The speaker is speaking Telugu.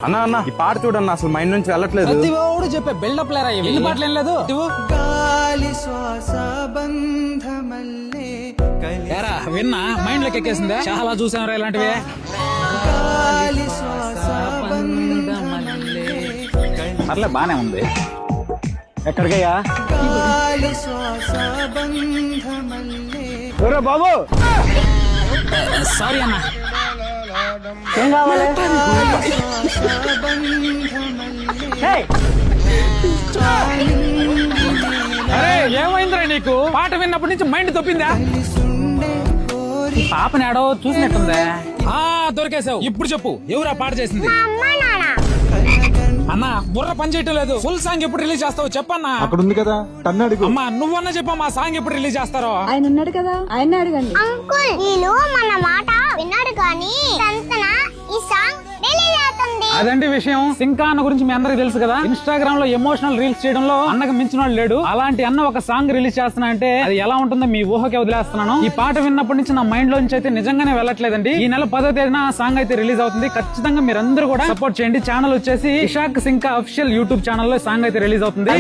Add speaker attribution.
Speaker 1: అన్న ఈ పాట చూడన్న అసలు మైండ్ నుంచి వెళ్ళట్లేదు.
Speaker 2: ప్రతివాడు చెప్పే బిల్డప్ లేరా ఎన్ని పాటలు ఏం లేదు.
Speaker 3: గాలి శ్వాస బంధమల్లే
Speaker 2: ఏరా విన్నా మైండ్ లోకి ఎక్కేసిందే. చాలా చూసాం ఇలాంటివి.
Speaker 3: గాలి శ్వాస బంధమల్లే
Speaker 2: అట్లే బానే ఉంది. ఎక్కడికయ్యా?
Speaker 3: గాలి శ్వాస బంధమల్లే
Speaker 1: బాబు
Speaker 2: సారీ అన్న.
Speaker 1: ఏం కావాలి?
Speaker 2: అరే ఏమైందిరా నీకు? పాట విన్నప్పటి నుంచి మైండ్ తప్పిందా? పాపని ఆడో చూసినట్టుందే. దొరికేసావు. ఇప్పుడు చెప్పు ఎవరా పాట చేసింది? అన్న బుర్ర పని చేయటం లేదు. ఫుల్ సాంగ్ ఎప్పుడు రిలీజ్ చేస్తావు చెప్పన్నా.
Speaker 4: అక్కడ ఉంది కదా టన్నాడు.
Speaker 2: అమ్మా నువ్వన్నా చెప్పమ్మా సాంగ్ ఎప్పుడు రిలీజ్ చేస్తారో.
Speaker 5: ఆయన ఉన్నాడు కదా ఆయన అడగండి.
Speaker 6: అంకుల్ వీళ్ళు మన మాట విన్నాడు కానీ సంతన ఈ సాంగ్ రిలీజ్ అవుతుంది.
Speaker 2: అదండి విషయం. సింకా అన్న గురించి మీ అందరికి తెలుసు కదా. ఇన్స్టాగ్రామ్ లో ఎమోషనల్ రీల్స్ చేయడంలో అన్నకు మించిన వాడు లేడు. అలాంటి అన్న ఒక సాంగ్ రిలీజ్ చేస్తున్నా అంటే అది ఎలా ఉంటుందో మీ ఊహకే వదిలేస్తున్నాను. ఈ పాట విన్నప్పటి నుంచి నా మైండ్ లోంచి అయితే నిజంగానే వెళ్ళట్లేదండి. ఈ నెల 10వ తేదీన ఆ సాంగ్ అయితే రిలీజ్ అవుతుంది. ఖచ్చితంగా మీరందరూ కూడా సపోర్ట్ చేయండి. ఛానల్ వచ్చేసి Ishaq Simka official YouTube channel లో సాంగ్ అయితే రిలీజ్ అవుతుంది.